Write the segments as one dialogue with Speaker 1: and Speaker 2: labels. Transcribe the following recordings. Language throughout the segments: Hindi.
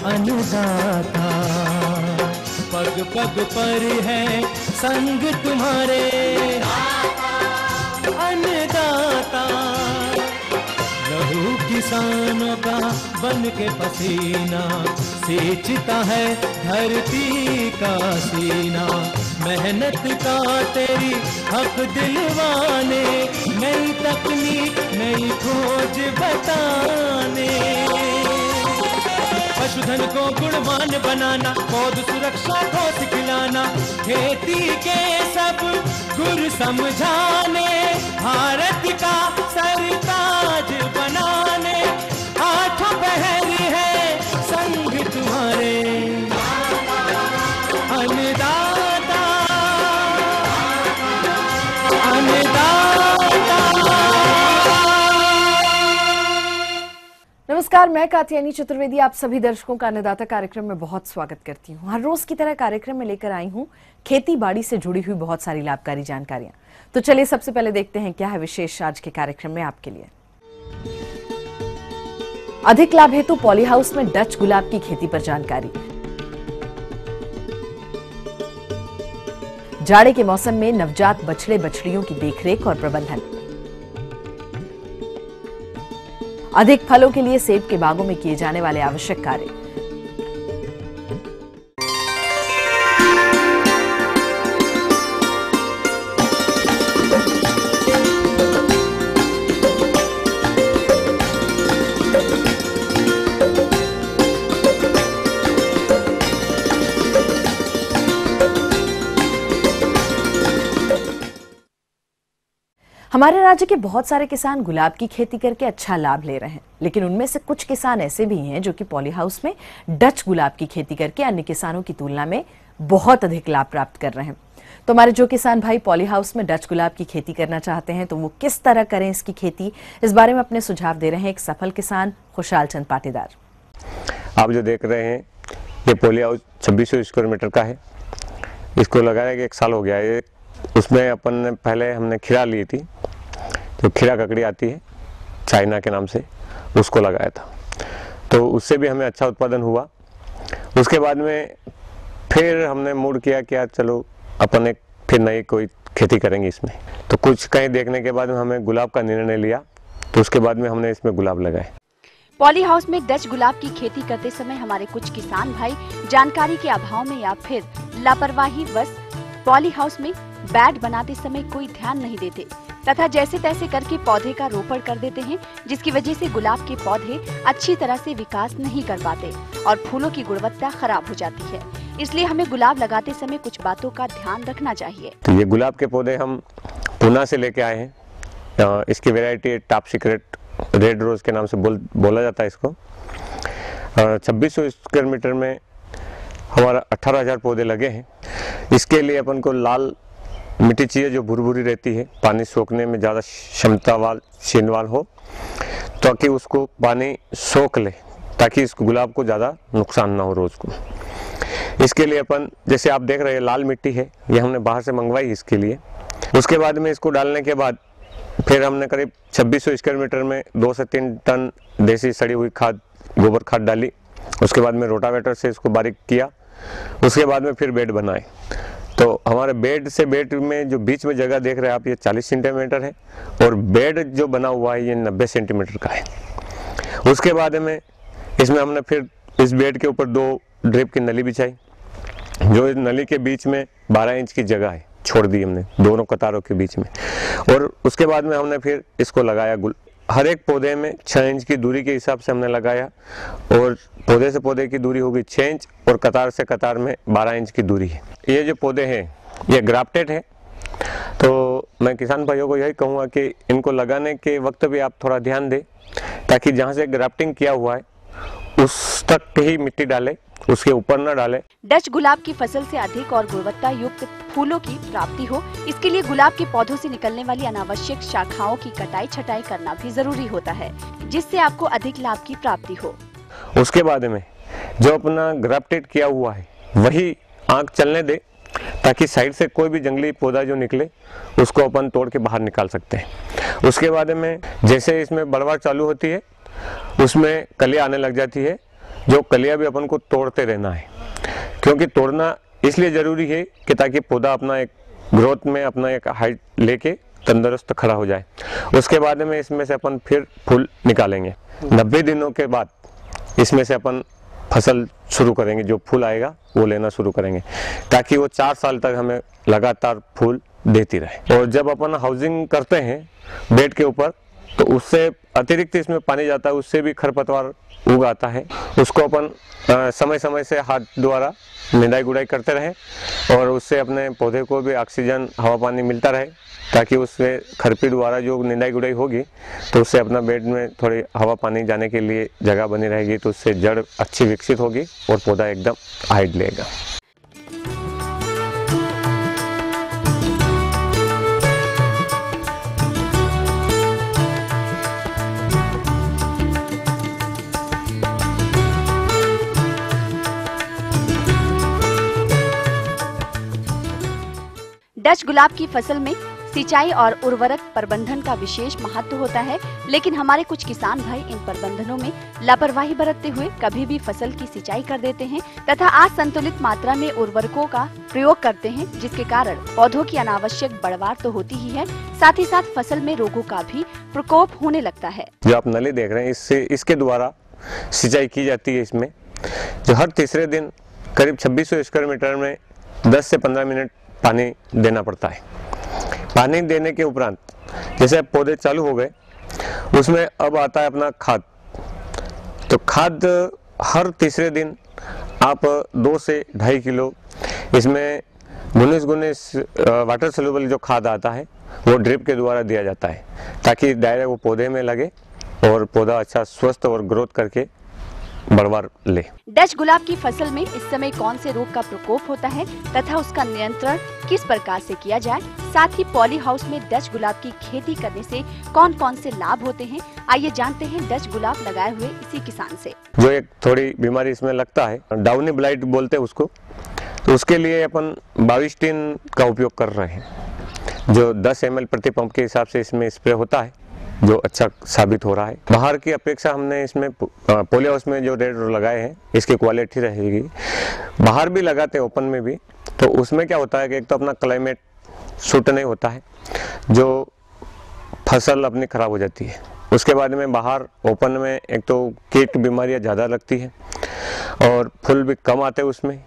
Speaker 1: अन्नदाता। पग पग पर है संग तुम्हारे अन्नदाता। लहू किसानों का बन के पसीना सींचता है धरती का सीना। मेहनत का तेरी हक दिलवाने, नई तकनीक नई खोज बताने। पशुधन को गुणवान बनाना, पौध सुरक्षा को सिखलाना, खेती के सब गुर समझाने, भारत का सरताज बनाने। आठों पहर है संग तुम्हारे अन्नदाता अन्नदाता।
Speaker 2: नमस्कार, मैं कात्यायनी चतुर्वेदी आप सभी दर्शकों का अन्नदाता कार्यक्रम में बहुत स्वागत करती हूँ। हर रोज की तरह कार्यक्रम में लेकर आई हूँ खेती बाड़ी से जुड़ी हुई बहुत सारी लाभकारी जानकारियां। तो चलिए सबसे पहले देखते हैं क्या है विशेष आज के कार्यक्रम में आपके लिए। अधिक लाभ हेतु पॉली हाउस में डच गुलाब की खेती पर जानकारी। जाड़े के मौसम में नवजात बछड़े बछड़ियों की देखरेख और प्रबंधन। अधिक फलों के लिए सेब के बागों में किए जाने वाले आवश्यक कार्य। हमारे राज्य के बहुत सारे किसान गुलाब की खेती करके अच्छा लाभ ले रहे हैं, लेकिन उनमें से कुछ किसान ऐसे भी हैं जो कि पॉली हाउस में डच गुलाब की खेती करके अन्य किसानों की तुलना में बहुत अधिक लाभ प्राप्त कर रहे हैं। तो हमारे जो किसान भाई पॉली हाउस में डच गुलाब की खेती करना चाहते हैं तो वो किस तरह करें इसकी खेती, इस बारे में अपने सुझाव दे रहे हैं एक सफल किसान खुशहाल चंद पाटीदार।
Speaker 3: आप जो देख रहे हैं ये पॉली हाउस 2600 स्क्वायर मीटर का है। इसको लगाया 1 साल हो गया है। उसमें अपन ने पहले हमने खीरा ली थी, जो खीरा ककड़ी आती है चाइना के नाम से, उसको लगाया था। तो उससे भी हमें अच्छा उत्पादन हुआ। उसके बाद में फिर हमने मूड किया कि यार चलो अपन एक फिर नई कोई खेती करेंगे इसमें। तो कुछ कहीं देखने के बाद में हमें गुलाब का निर्णय लिया। तो उसके बाद में हमने इसमें गुलाब लगाए।
Speaker 4: पॉली हाउस में डच गुलाब की खेती करते समय हमारे कुछ किसान भाई जानकारी के अभाव में या फिर लापरवाही बस पॉली हाउस में बेड बनाते समय कोई ध्यान नहीं देते तथा जैसे तैसे करके पौधे का रोपण कर देते हैं, जिसकी वजह से गुलाब के पौधे अच्छी तरह से विकास नहीं कर पाते और फूलों की गुणवत्ता खराब हो जाती है। इसलिए हमें गुलाब लगाते समय कुछ बातों का ध्यान रखना चाहिए।
Speaker 3: तो ये गुलाब के पौधे हम पूना से लेके आए हैं। इसकी variety top secret red rose के नाम से बोला जाता है इसको। 2600 स्क्वायर मीटर में हमारा 18,000 पौधे लगे हैं। इसके लिए अपन को लाल मिट्टी चाहिए जो भुरभुरी रहती है, पानी सोखने में ज़्यादा क्षमतावाल शीनवाल हो, ताकि उसको पानी सोख ले, ताकि इस गुलाब को ज़्यादा नुकसान ना हो रोज़ को। इसके लिए अपन जैसे आप देख रहे हैं लाल मिट्टी है, ये हमने बाहर से मंगवाई इसके लिए। उसके बाद में इसको डालने के बाद फिर हमने करीब 2600 स्क्वायर मीटर में 2 से 3 टन देसी सड़ी हुई खाद, गोबर खाद डाली। उसके बाद में रोटावेटर से इसको बारीक किया। उसके बाद में फिर बेड बनाए। तो हमारे बेड से बेड में जो बीच में जगह देख रहे हैं आप, ये 40 सेंटीमीटर है और बेड जो बना हुआ है ये 90 सेंटीमीटर का है। उसके बाद में इसमें हमने फिर इस बेड के ऊपर 2 ड्रिप की नली बिछाई, जो इस नली के बीच में 12 इंच की जगह है छोड़ दी हमने दोनों कतारों के बीच में। और उसके बाद में हमने फिर इसको लगाया। हर एक पौधे में 6 इंच की दूरी के हिसाब से हमने लगाया और पौधे से पौधे की दूरी होगी 6 इंच और कतार से कतार में 12 इंच की दूरी है। ये जो पौधे हैं ये ग्राफ्टेड है। तो मैं किसान भाइयों को यही कहूँगा कि इनको लगाने के वक्त भी आप थोड़ा ध्यान दें, ताकि जहाँ से ग्राफ्टिंग किया हुआ है उस तक ही मिट्टी डाले, उसके ऊपर न डाले।
Speaker 4: डच गुलाब की फसल से अधिक और गुणवत्ता युक्त फूलों की प्राप्ति हो, इसके लिए गुलाब के पौधों से निकलने वाली अनावश्यक शाखाओं की कटाई छटाई करना भी जरूरी होता है, जिससे आपको अधिक लाभ की प्राप्ति हो।
Speaker 3: उसके बाद में जो अपना ग्राफ्टेड किया हुआ है वही आंख चलने दे, ताकि साइड से कोई भी जंगली पौधा जो निकले उसको अपन तोड़ के बाहर निकाल सकते हैं। उसके बाद में जैसे इसमें बढ़वार चालू होती है उसमें कलियां आने लग जाती है, जो कलियां भी अपन को तोड़ते रहना है, क्योंकि तोड़ना इसलिए ज़रूरी है कि ताकि पौधा अपना एक ग्रोथ में अपना एक हाइट लेके तंदुरुस्त खड़ा हो जाए। उसके बाद में इसमें से अपन फिर फूल निकालेंगे। 90 दिनों के बाद इसमें से अपन फसल शुरू करेंगे, जो फूल आएगा वो लेना शुरू करेंगे, ताकि वो 4 साल तक हमें लगातार फूल देती रहे। और जब अपन हाउसिंग करते हैं बेड के ऊपर, तो उससे अतिरिक्त इसमें पानी जाता है, उससे भी खरपतवार उग आता है। उसको अपन समय समय से हाथ द्वारा निंदाई गुड़ाई करते रहे और उससे अपने पौधे को भी ऑक्सीजन हवा पानी मिलता रहे, ताकि उससे खरपी द्वारा जो निंदाई गुड़ाई होगी तो उससे अपना बेड में थोड़ी हवा पानी जाने के लिए जगह बनी रहेगी, तो उससे जड़ अच्छी विकसित होगी और पौधा एकदम हाइट लेगा।
Speaker 4: डच गुलाब की फसल में सिंचाई और उर्वरक प्रबंधन का विशेष महत्व होता है, लेकिन हमारे कुछ किसान भाई इन प्रबंधनों में लापरवाही बरतते हुए कभी भी फसल की सिंचाई कर देते हैं तथा असंतुलित मात्रा में उर्वरकों का प्रयोग करते हैं, जिसके कारण पौधों की अनावश्यक बढ़वार तो होती ही है, साथ ही साथ फसल में रोगों का भी प्रकोप होने लगता है।
Speaker 3: जो आप नली देख रहे हैं, इसके द्वारा सिंचाई की जाती है। इसमें जो हर तीसरे दिन करीब 2600 स्क्वायर मीटर में 10 से 15 मिनट पानी देना पड़ता है। पानी देने के उपरांत जैसे पौधे चालू हो गए, उसमें अब आता है अपना खाद। तो खाद हर तीसरे दिन आप 2 से 2.5 किलो इसमें गुनिस वाटर सोल्यूबल जो खाद आता है वो ड्रिप के द्वारा दिया जाता है, ताकि डायरेक्ट वो पौधे में लगे और पौधा अच्छा स्वस्थ और ग्रोथ करके बढ़वार ले।
Speaker 4: डच गुलाब की फसल में इस समय कौन से रोग का प्रकोप होता है तथा उसका नियंत्रण किस प्रकार से किया जाए, साथ ही पॉली हाउस में डच गुलाब की खेती करने से कौन कौन से लाभ होते हैं, आइए जानते हैं डच गुलाब लगाए हुए इसी किसान से।
Speaker 3: जो एक थोड़ी बीमारी इसमें लगता है, डाउनी ब्लाइट बोलते हैं उसको, तो उसके लिए अपन 22 टिन का उपयोग कर रहे हैं, जो 10 ml प्रति पंप के हिसाब से इसमें स्प्रे होता है, जो अच्छा साबित हो रहा है। बाहर की अपेक्षा हमने इसमें पॉली हाउस में जो रेड लगाए हैं, इसकी क्वालिटी रहेगी। बाहर भी लगाते हैं, ओपन में भी, तो उसमें क्या होता है कि एक तो अपना क्लाइमेट सूट नहीं होता है, जो फसल अपनी खराब हो जाती है। उसके बाद में बाहर ओपन में एक तो कीट बीमारियां ज़्यादा लगती है और फूल भी कम आते हैं उसमें,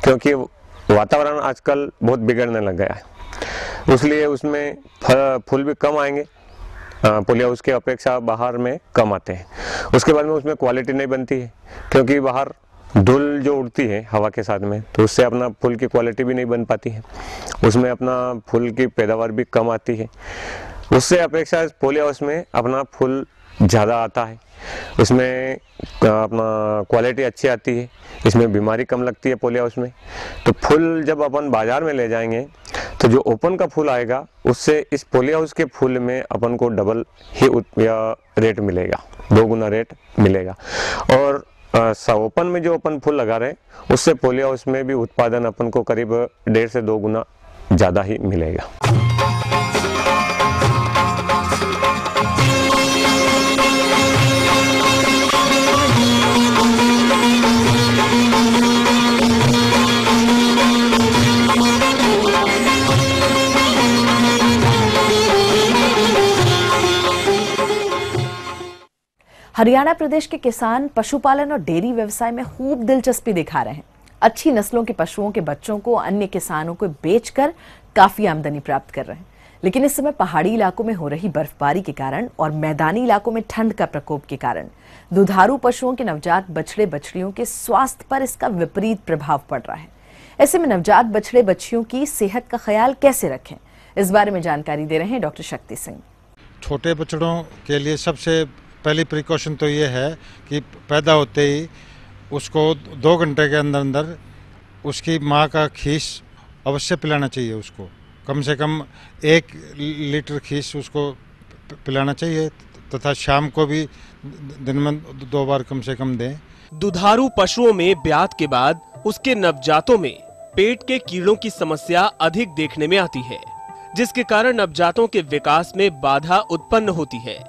Speaker 3: क्योंकि वातावरण आजकल बहुत बिगड़ने लग गया है, इसलिए उसमें फूल भी कम आएंगे, पॉली हाउस के अपेक्षा बाहर में कम आते हैं। उसके बाद में उसमें क्वालिटी नहीं बनती है, क्योंकि बाहर धूल जो उड़ती है हवा के साथ में, तो उससे अपना फूल की क्वालिटी भी नहीं बन पाती है, उसमें अपना फूल की पैदावार भी कम आती है। उससे अपेक्षा पॉली हाउस में अपना फूल ज़्यादा आता है, उसमें अपना क्वालिटी अच्छी आती है, इसमें बीमारी कम लगती है पॉली हाउस में। तो फूल जब अपन बाजार में ले जाएंगे तो जो ओपन का फूल आएगा उससे इस पॉली हाउस के फूल में अपन को डबल ही या रेट मिलेगा, 2 गुना रेट मिलेगा। और ओपन में जो अपन फूल लगा रहे हैं उससे पॉली हाउस में भी उत्पादन अपन को करीब 1.5 से 2 गुना ज़्यादा ही मिलेगा।
Speaker 2: हरियाणा प्रदेश के किसान पशुपालन और डेयरी व्यवसाय में खूब दिलचस्पी दिखा रहे हैं। अच्छी नस्लों के पशुओं के बच्चों को अन्य किसानों को बेचकर काफी आमदनी प्राप्त कर रहे हैं। लेकिन इस समय पहाड़ी इलाकों में हो रही बर्फबारी के कारण और मैदानी इलाकों में ठंड का प्रकोप के कारण दुधारू पशुओं के नवजात बछड़े बछड़ियों के स्वास्थ्य पर इसका विपरीत प्रभाव पड़ रहा है। ऐसे में नवजात बछड़े बछियों की सेहत का ख्याल कैसे रखें, इस बारे में जानकारी दे रहे हैं डॉक्टर शक्ति सिंह।
Speaker 5: छोटे बछड़ों के लिए सबसे पहली प्रिकॉशन तो ये है कि पैदा होते ही उसको 2 घंटे के अंदर अंदर उसकी माँ का खीस अवश्य पिलाना चाहिए। उसको कम से कम 1 लीटर खीस उसको पिलाना चाहिए, तथा शाम को भी दिन में 2 बार कम से कम दें।
Speaker 6: दुधारू पशुओं में ब्यात के बाद उसके नवजातों में पेट के कीड़ों की समस्या अधिक देखने में आती है, जिसके कारण नवजातों के विकास में बाधा उत्पन्न होती है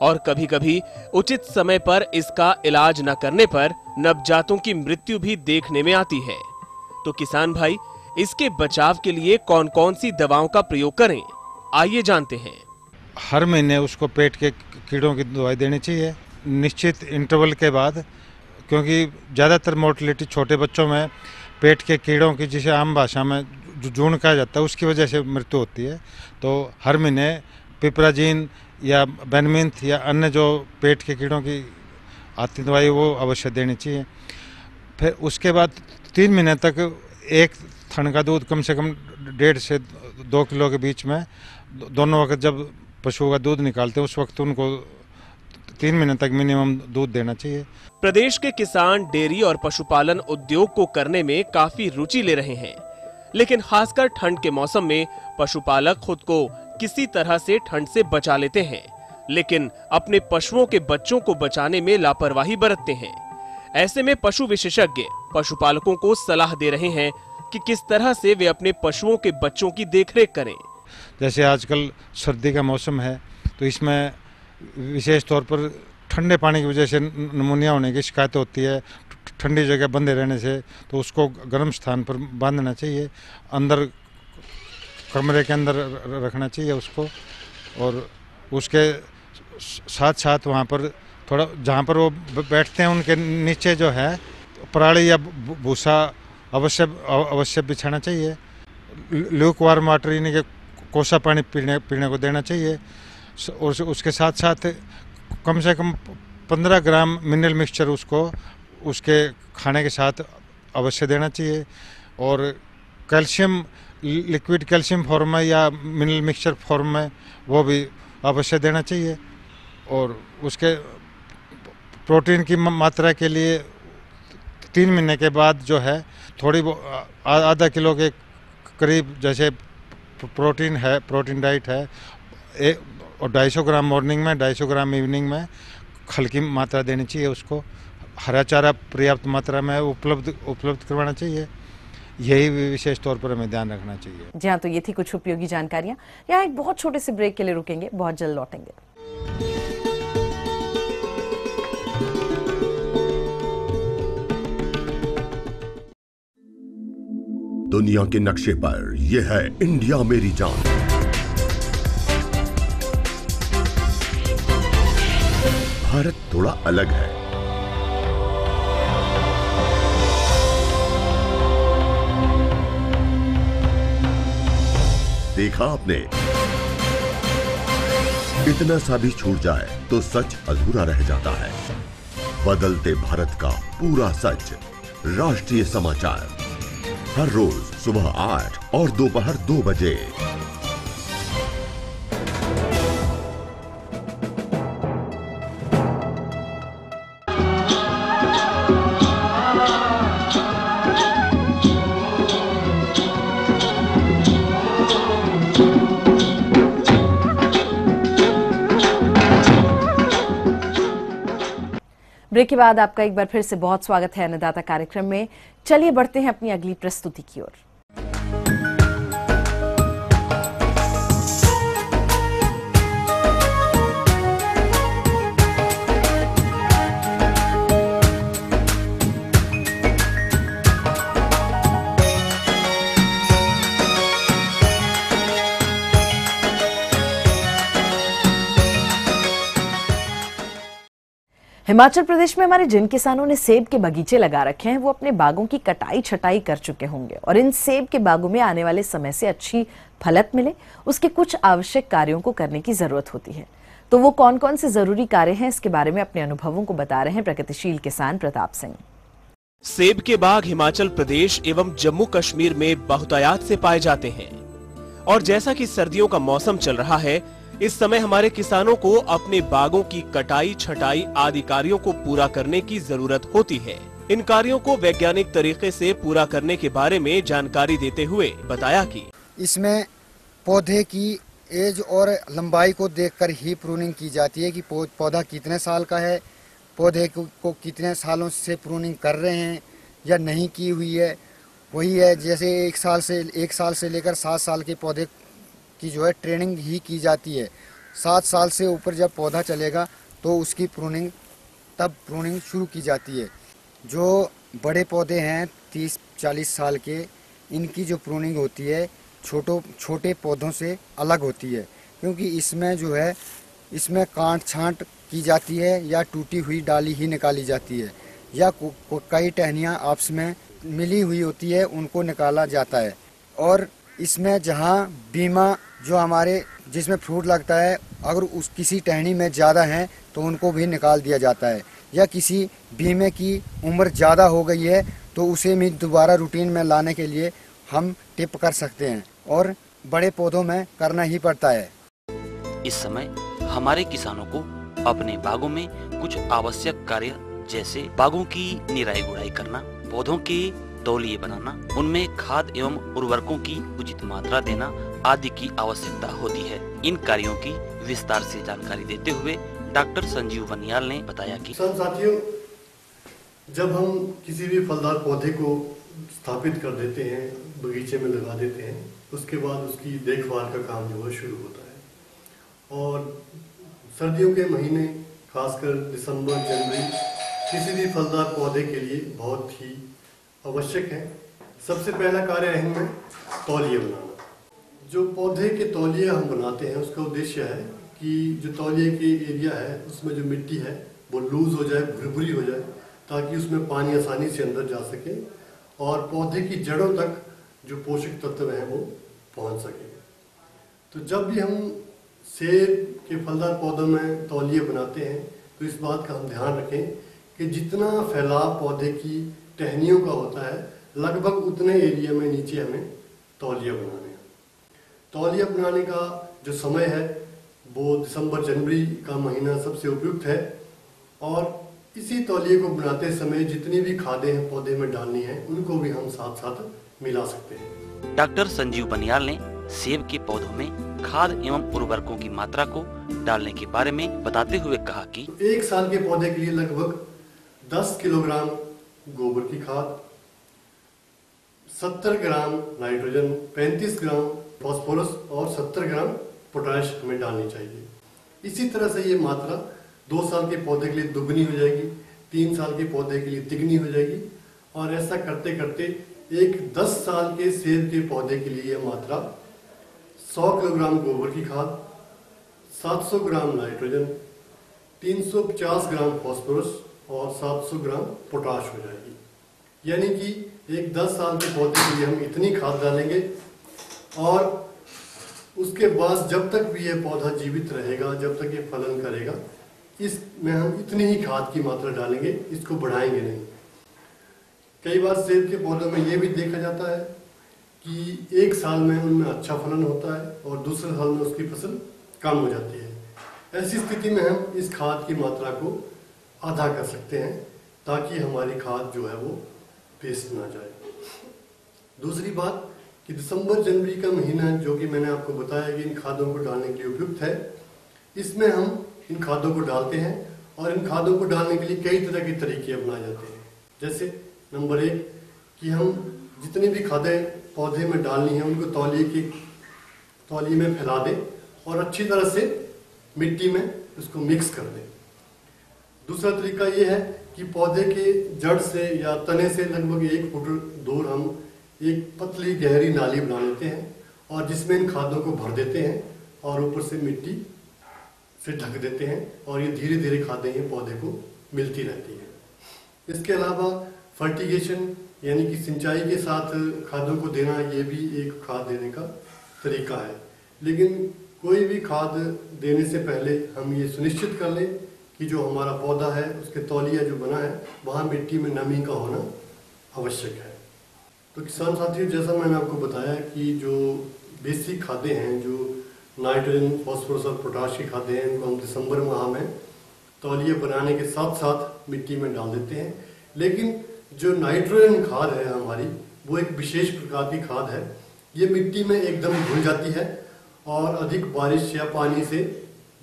Speaker 6: और कभी कभी उचित समय पर इसका इलाज न करने पर नवजातों की मृत्यु भी देखने में आती है। तो किसान भाई, इसके बचाव के लिए कौन कौन सी दवाओं का प्रयोग करें, आइए जानते हैं।
Speaker 5: हर महीने उसको पेट के कीड़ों की दवाई देनी चाहिए निश्चित इंटरवल के बाद, क्योंकि ज़्यादातर मोर्टेलिटी छोटे बच्चों में पेट के कीड़ों की, जिसे आम भाषा में जून कहा जाता है, उसकी वजह से मृत्यु होती है। तो हर महीने पिपराजीन या बेनमिंथ या अन्य जो पेट के कीड़ों की आती दवाई वो अवश्य देनी चाहिए। फिर उसके बाद 3 महीने तक एक थन का दूध कम से कम 1.5 से 2 किलो के बीच में, दोनों वक्त जब पशुओं का दूध निकालते हैं उस वक्त उनको 3 महीने तक मिनिमम दूध देना चाहिए।
Speaker 6: प्रदेश के किसान डेयरी और पशुपालन उद्योग को करने में काफी रुचि ले रहे हैं, लेकिन खासकर ठंड के मौसम में पशुपालक खुद को किसी तरह से ठंड से बचा लेते हैं, लेकिन अपने पशुओं के बच्चों को बचाने में लापरवाही बरतते हैं। ऐसे में पशु विशेषज्ञ पशुपालकों को सलाह दे रहे हैं कि किस तरह से वे अपने पशुओं के बच्चों की देखरेख करें।
Speaker 5: जैसे आजकल सर्दी का मौसम है, तो इसमें विशेष तौर पर ठंडे पानी की वजह से निमोनिया होने की शिकायत होती है। ठंडी जगह बंधे रहने से तो उसको गर्म स्थान पर बांधना चाहिए, अंदर कमरे के अंदर रखना चाहिए उसको, और उसके साथ साथ वहाँ पर थोड़ा जहाँ पर वो बैठते हैं उनके नीचे जो है पराली या भूसा अवश्य बिछाना चाहिए। ल्यूक वार्म वाटर यानी कि कोसा पानी पीने को देना चाहिए, और उसके साथ साथ कम से कम 15 ग्राम मिनरल मिक्सचर उसको उसके खाने के साथ अवश्य देना चाहिए। और कैल्शियम, लिक्विड कैल्शियम फॉर्म में या मिनरल मिक्सचर फॉर्म में वो भी अवश्य देना चाहिए। और उसके प्रोटीन की मात्रा के लिए 3 महीने के बाद जो है थोड़ी आधा किलो के करीब जैसे प्रोटीन है, प्रोटीन डाइट है, और 250 ग्राम मॉर्निंग में, 250 ग्राम इवनिंग में हल्की मात्रा देनी चाहिए उसको। हरा चारा पर्याप्त मात्रा में उपलब्ध करवाना चाहिए। यही विशेष तौर पर हमें ध्यान रखना चाहिए।
Speaker 2: जी हाँ, तो ये थी कुछ उपयोगी जानकारियां। यहाँ एक बहुत छोटे से ब्रेक के लिए रुकेंगे, बहुत जल्द लौटेंगे।
Speaker 7: दुनिया के नक्शे पर यह है इंडिया मेरी जान। भारत थोड़ा अलग है। देखा आपने, इतना सा भी छूट जाए तो सच अधूरा रह जाता है। बदलते भारत का पूरा सच। राष्ट्रीय समाचार हर रोज सुबह 8 और दोपहर 2 बजे।
Speaker 2: ब्रेक के बाद आपका एक बार फिर से बहुत स्वागत है अन्नदाता कार्यक्रम में। चलिए बढ़ते हैं अपनी अगली प्रस्तुति की ओर। हिमाचल प्रदेश में हमारे जिन किसानों ने सेब के बगीचे लगा रखे हैं, वो अपने बागों की कटाई छटाई कर चुके होंगे और इन सेब के बागों में आने वाले समय से अच्छी फलत मिले, उसके कुछ आवश्यक कार्यों को करने की जरूरत होती है। तो वो कौन कौन से जरूरी कार्य हैं, इसके बारे में अपने अनुभवों को बता रहे हैं प्रगतिशील किसान प्रताप सिंह।
Speaker 6: सेब के बाग हिमाचल प्रदेश एवं जम्मू कश्मीर में बहुतायत से पाए जाते हैं और जैसा कि सर्दियों का मौसम चल रहा है, इस समय हमारे किसानों को अपने बागों की कटाई छटाई आदि कार्यों को पूरा करने की जरूरत होती है। इन कार्यों को वैज्ञानिक तरीके से पूरा करने के बारे में जानकारी देते हुए बताया कि
Speaker 8: इसमें पौधे की एज और लंबाई को देखकर ही प्रूनिंग की जाती है कि पौधा कितने साल का है, पौधे को कितने सालों से प्रूनिंग कर रहे हैं या नहीं की हुई है। वही है जैसे 1 साल से लेकर 7 साल के पौधे की जो है ट्रेनिंग ही की जाती है। 7 साल से ऊपर जब पौधा चलेगा तो उसकी प्रूनिंग शुरू की जाती है। जो बड़े पौधे हैं 30-40 साल के, इनकी जो प्रूनिंग होती है छोटे पौधों से अलग होती है, क्योंकि इसमें जो है इसमें काट छांट की जाती है या टूटी हुई डाली ही निकाली जाती है, या कई टहनियाँ आपस में मिली हुई होती है उनको निकाला जाता है। और इसमें जहाँ बीमा जो हमारे जिसमें फ्रूट लगता है, अगर उस किसी टहनी में ज़्यादा है तो उनको भी निकाल दिया जाता है, या किसी बीमे की उम्र ज़्यादा हो गई है तो उसे भी दोबारा रूटीन में लाने के लिए हम टिप कर सकते हैं, और बड़े पौधों में करना ही पड़ता है।
Speaker 9: इस समय हमारे किसानों को अपने बागों में कुछ आवश्यक कार्य जैसे बागों की निराई गुड़ाई करना, पौधों के तौलिए बनाना, उनमें खाद एवं उर्वरकों की उचित मात्रा देना आदि की आवश्यकता होती है। इन कार्यों की विस्तार से जानकारी देते हुए डॉक्टर संजीव बनियाल ने बताया कि
Speaker 10: साथियों, जब हम किसी भी फलदार पौधे को स्थापित कर देते हैं, बगीचे में लगा देते हैं, उसके बाद उसकी देखभाल का काम जो है शुरू होता है। और सर्दियों के महीने खासकर दिसंबर जनवरी किसी भी फलदार पौधे के लिए बहुत ही आवश्यक है। सबसे पहला कार्य है इनमें तौलिए बनाना। जो पौधे के तौलिए हम बनाते हैं उसका उद्देश्य है कि जो तौलिए की एरिया है उसमें जो मिट्टी है वो लूज हो जाए, भुरभुरी हो जाए, ताकि उसमें पानी आसानी से अंदर जा सके और पौधे की जड़ों तक जो पोषक तत्व हैं वो पहुंच सके। तो जब भी हम सेब के फलदार पौधों में तौलिए बनाते हैं तो इस बात का हम ध्यान रखें कि जितना फैलाव पौधे की टहनियों का होता है लगभग उतने एरिया में नीचे हमें तौलिया बनाने हैं। तौलिया बनाने का जो समय है वो दिसंबर जनवरी का महीना सबसे उपयुक्त है, और इसी तौलिए को बनाते समय जितनी भी खादें हैं पौधे में डालनी है उनको भी हम साथ साथ मिला सकते हैं।
Speaker 9: डॉक्टर संजीव बनियाल ने सेब के पौधों में खाद एवं उर्वरकों की मात्रा को डालने के बारे में बताते हुए कहा कि
Speaker 10: 1 साल के पौधे के लिए लगभग 10 किलोग्राम गोबर की खाद, 70 ग्राम नाइट्रोजन, 35 ग्राम फास्फोरस और 70 ग्राम पोटाश हमें डालनी चाहिए। इसी तरह से ये मात्रा 2 साल के पौधे के लिए दुगनी हो जाएगी, 3 साल के पौधे के लिए तिगनी हो जाएगी, और ऐसा करते करते एक 10 साल के सेब के पौधे के लिए यह मात्रा 100 किलोग्राम गोबर की खाद, 700 ग्राम नाइट्रोजन, 350 ग्राम फास्फोरस और 700 ग्राम पोटाश हो जाएगी। यानी कि एक 10 साल के पौधे के लिए हम इतनी खाद डालेंगे, और उसके बाद जब तक भी यह पौधा जीवित रहेगा, जब तक ये फलन करेगा, इसमें हम इतनी ही खाद की मात्रा डालेंगे, इसको बढ़ाएंगे नहीं। कई बार सेब के पौधों में ये भी देखा जाता है कि 1 साल में उनमें अच्छा फलन होता है और दूसरे साल में उसकी फसल कम हो जाती है। ऐसी स्थिति में हम इस खाद की मात्रा को आधा कर सकते हैं ताकि हमारी खाद जो है वो वेस्ट ना जाए। दूसरी बात कि दिसंबर जनवरी का महीना जो कि मैंने आपको बताया कि इन खादों को डालने के लिए उपयुक्त है, इसमें हम इन खादों को डालते हैं, और इन खादों को डालने के लिए कई तरह के तरीके अपनाए जाते हैं। जैसे नंबर 1 कि हम जितनी भी खादें पौधे में डालनी है उनको तौलिए में फैला दें और अच्छी तरह से मिट्टी में उसको मिक्स कर दें। दूसरा तरीका ये है कि पौधे के जड़ से या तने से लगभग 1 फुट दूर हम एक पतली गहरी नाली बना लेते हैं और जिसमें इन खादों को भर देते हैं और ऊपर से मिट्टी से ढक देते हैं, और ये धीरे धीरे खादें ये पौधे को मिलती रहती हैं। इसके अलावा फर्टिगेशन यानी कि सिंचाई के साथ खादों को देना, ये भी एक खाद देने का तरीका है। लेकिन कोई भी खाद देने से पहले हम ये सुनिश्चित कर लें कि जो हमारा पौधा है उसके तौलिया जो बना है वहाँ मिट्टी में नमी का होना आवश्यक है। तो किसान साथियों, जैसा मैंने आपको बताया कि जो बेसिक खादें हैं, जो नाइट्रोजन, फास्फोरस और पोटाश की खादें हैं, इनको हम दिसंबर माह में तौलिया बनाने के साथ साथ मिट्टी में डाल देते हैं। लेकिन जो नाइट्रोजन खाद है हमारी, वो एक विशेष प्रकार की खाद है। ये मिट्टी में एकदम घुल जाती है और अधिक बारिश या पानी से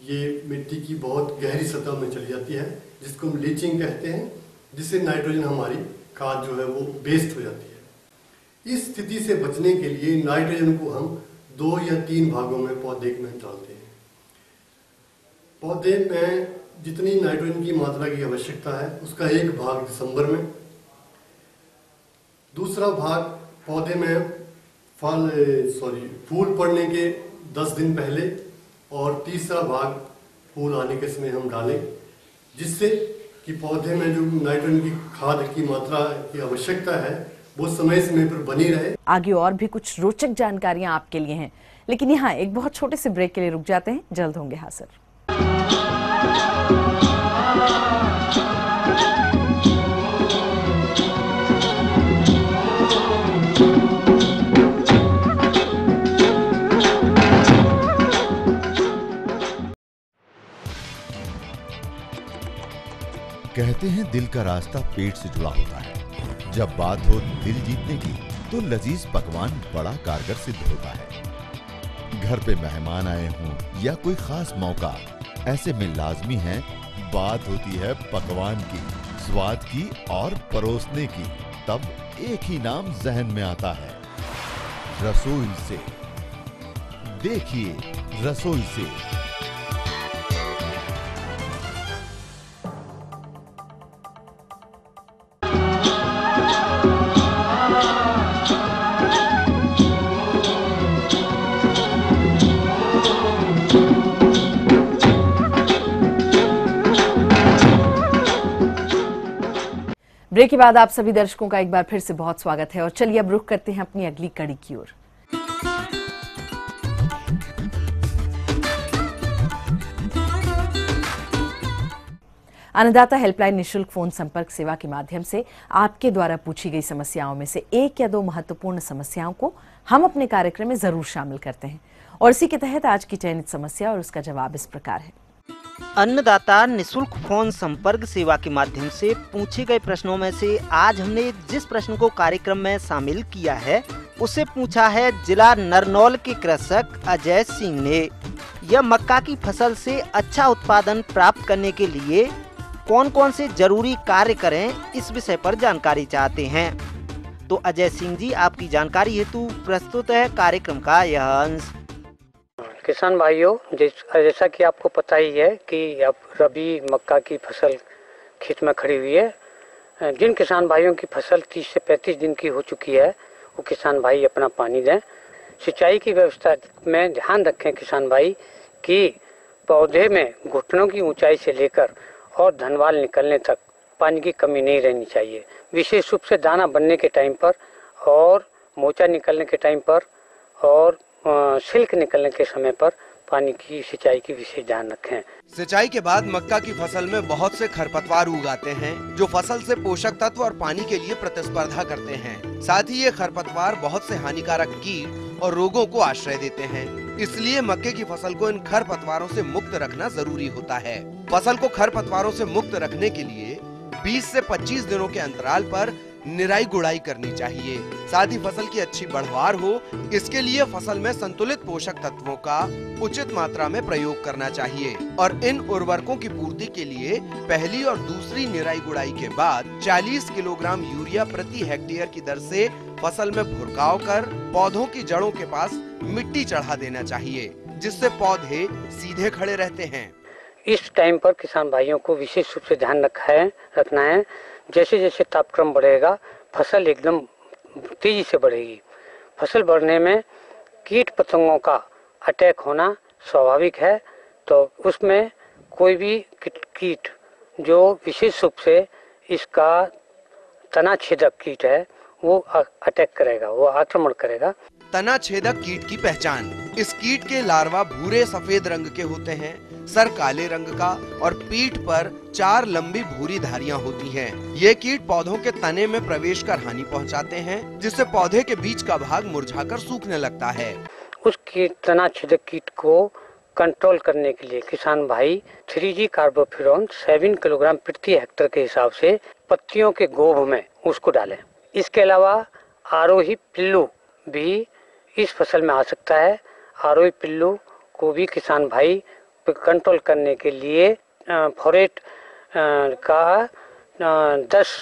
Speaker 10: ये मिट्टी की बहुत गहरी सतह में चली जाती है, जिसको हम लीचिंग कहते हैं, जिससे नाइट्रोजन हमारी खाद जो है वो वेस्ट हो जाती है। इस स्थिति से बचने के लिए नाइट्रोजन को हम 2 या 3 भागों में पौधे में डालते हैं। पौधे में जितनी नाइट्रोजन की मात्रा की आवश्यकता है उसका 1 भाग दिसंबर में दूसरा भाग पौधे में फूल पड़ने के 10 दिन पहले और तीसरा भाग फूल आने के समय हम डालें, जिससे कि पौधे में जो नाइट्रोजन की खाद की मात्रा की आवश्यकता है वो समय समय पर बनी रहे।
Speaker 2: आगे और भी कुछ रोचक जानकारियां आपके लिए हैं, लेकिन यहाँ एक बहुत छोटे से ब्रेक के लिए रुक जाते हैं, जल्द होंगे हाजिर।
Speaker 11: कहते हैं दिल का रास्ता पेट से जुड़ा होता है। जब बात हो दिल जीतने की तो लजीज पकवान बड़ा कारगर सिद्ध होता है। घर पे मेहमान आए हों या कोई खास मौका, ऐसे में लाजमी है बात होती है पकवान की, स्वाद की और परोसने की। तब एक ही नाम जहन में आता है, रसोई से। देखिए रसोई से।
Speaker 2: ब्रेक के बाद आप सभी दर्शकों का एक बार फिर से बहुत स्वागत है और चलिए अब रुख करते हैं अपनी अगली कड़ी की ओर। अन्नदाता हेल्पलाइन निशुल्क फोन संपर्क सेवा के माध्यम से आपके द्वारा पूछी गई समस्याओं में से एक या दो महत्वपूर्ण समस्याओं को हम अपने कार्यक्रम में जरूर शामिल करते हैं और इसी के तहत आज की चयनित समस्या और उसका जवाब इस प्रकार है।
Speaker 12: अन्नदाता निशुल्क फोन संपर्क सेवा के माध्यम से पूछे गए प्रश्नों में से आज हमने जिस प्रश्न को कार्यक्रम में शामिल किया है उसे पूछा है जिला नरनौल के कृषक अजय सिंह ने। यह मक्का की फसल से अच्छा उत्पादन प्राप्त करने के लिए कौन कौन से जरूरी कार्य करें, इस विषय पर जानकारी चाहते हैं। तो अजय सिंह जी, आपकी जानकारी हेतु प्रस्तुत है कार्यक्रम का यह अंश।
Speaker 13: किसान भाइयों, जैसा कि आपको पता ही है कि अब रबी मक्का की फसल खेत में खड़ी हुई है। जिन किसान भाइयों की फसल 30 से 35 दिन की हो चुकी है वो किसान भाई अपना पानी दें। सिंचाई की व्यवस्था में ध्यान रखें किसान भाई कि पौधे में घुटनों की ऊंचाई से लेकर और धनवाल निकलने तक पानी की कमी नहीं रहनी चाहिए। विशेष रूप से दाना बनने के टाइम पर और मोचा निकलने के टाइम पर और सिल्क निकलने के समय पर पानी की सिंचाई की विशेष ध्यान रखें।
Speaker 14: सिंचाई के बाद मक्का की फसल में बहुत से खरपतवार उग आते हैं जो फसल से पोषक तत्व और पानी के लिए प्रतिस्पर्धा करते हैं। साथ ही ये खरपतवार बहुत से हानिकारक कीट और रोगों को आश्रय देते हैं। इसलिए मक्के की फसल को इन खरपतवारों से मुक्त रखना जरूरी होता है। फसल को खरपतवारों से मुक्त रखने के लिए 20 से 25 दिनों के अंतराल पर निराई गुड़ाई करनी चाहिए। साथ ही फसल की अच्छी बढ़वार हो, इसके लिए फसल में संतुलित पोषक तत्वों का उचित मात्रा में प्रयोग करना चाहिए और इन उर्वरकों की पूर्ति के लिए पहली और दूसरी निराई गुड़ाई के बाद 40 किलोग्राम यूरिया प्रति हेक्टेयर की दर से फसल में भुरकाव कर पौधों की जड़ों के पास मिट्टी चढ़ा देना चाहिए, जिससे पौधे सीधे खड़े रहते हैं।
Speaker 13: इस टाइम पर किसान भाइयों को विशेष रूप से ध्यान रखना है। जैसे जैसे तापक्रम बढ़ेगा फसल एकदम तेजी से बढ़ेगी। फसल बढ़ने में कीट पतंगों का अटैक होना स्वाभाविक है, तो उसमें कोई भी कीट जो विशेष रूप से इसका तना छेदक कीट है वो अटैक करेगा, वो आक्रमण करेगा।
Speaker 14: तना छेदक कीट की पहचान। इस कीट के लार्वा भूरे सफेद रंग के होते हैं, सर काले रंग का और पीठ पर 4 लंबी भूरी धारियां होती हैं। ये कीट पौधों के तने में प्रवेश कर हानि पहुंचाते हैं, जिससे पौधे के बीच का भाग मुरझाकर सूखने लगता है।
Speaker 13: उस तना छेदक कीट को कंट्रोल करने के लिए किसान भाई 3G कार्बोफ्यूरॉन 7 किलोग्राम प्रति हेक्टेयर के हिसाब से पत्तियों के गोभ में उसको डालें। इसके अलावा आरोही पिल्लू भी इस फसल में आ सकता है। आरोही पिल्लू को भी किसान भाई कंट्रोल करने के लिए फॉरेट का 10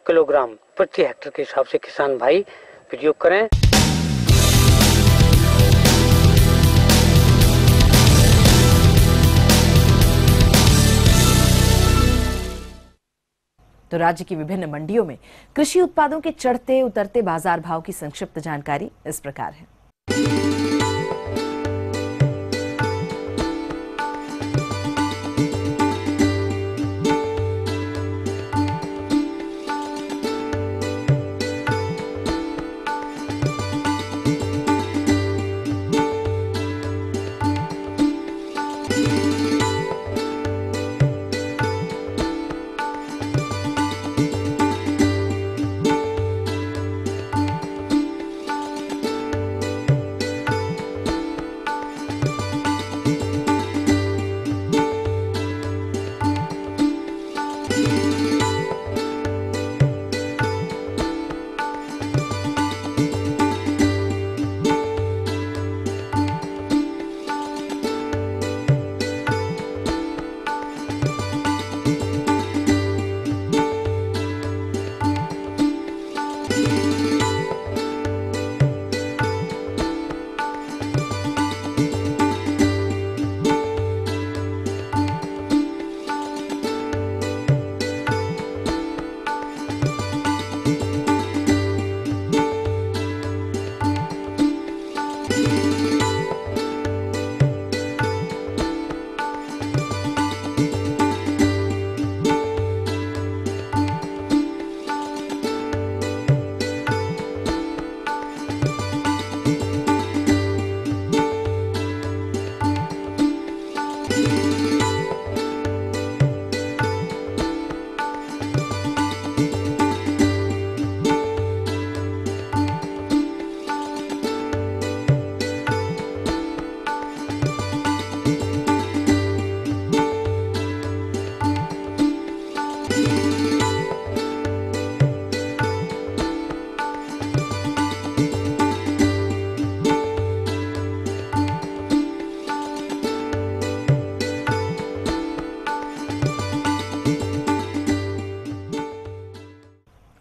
Speaker 13: किलोग्राम प्रति हेक्टेयर के हिसाब से किसान भाई प्रयोग करें।
Speaker 2: तो राज्य की विभिन्न मंडियों में कृषि उत्पादों के चढ़ते उतरते बाजार भाव की संक्षिप्त जानकारी इस प्रकार है।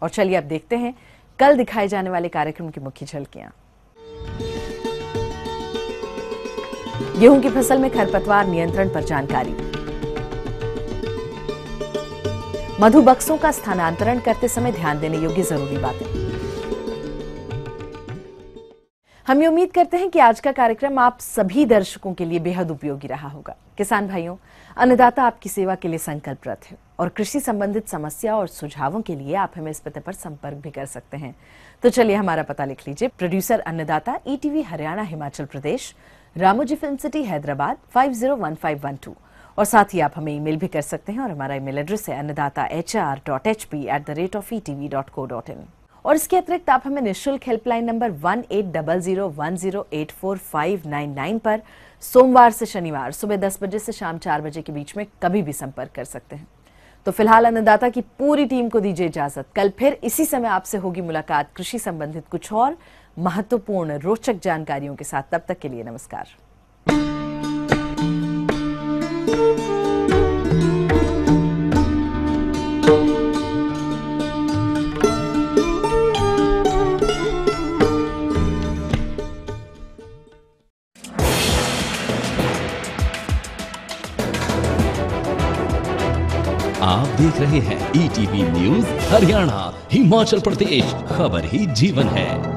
Speaker 2: और चलिए अब देखते हैं कल दिखाए जाने वाले कार्यक्रम की मुख्य झलकियां। गेहूं की फसल में खरपतवार नियंत्रण पर जानकारी, मधु बक्सों का स्थानांतरण करते समय ध्यान देने योग्य जरूरी बातें। हम ये उम्मीद करते हैं कि आज का कार्यक्रम आप सभी दर्शकों के लिए बेहद उपयोगी रहा होगा। किसान भाइयों, अन्नदाता आपकी सेवा के लिए संकल्परत है और कृषि संबंधित समस्या और सुझावों के लिए आप हमें इस पते पर संपर्क भी कर सकते हैं। तो चलिए हमारा पता लिख लीजिए। प्रोड्यूसर अन्नदाता, ETV Haryana Himachal Pradesh, Ramoji film city Hyderabad 501512। और साथ ही आप हमें ईमेल भी कर सकते हैं और हमारा ईमेल एड्रेस है annadaata.hr.hp@theratefetv.co.in। और इसके अतिरिक्त आप हमें निःशुल्क हेल्पलाइन नंबर 1800108599 पर सोमवार से शनिवार सुबह 10 बजे से शाम 4 बजे के बीच में कभी भी संपर्क कर सकते हैं। तो फिलहाल अन्नदाता की पूरी टीम को दीजिए इजाजत। कल फिर इसी समय आपसे होगी मुलाकात कृषि संबंधित कुछ और महत्वपूर्ण रोचक जानकारियों के साथ। तब तक के लिए नमस्कार।
Speaker 15: आप देख रहे हैं ETV न्यूज हरियाणा हिमाचल प्रदेश, खबर ही जीवन है।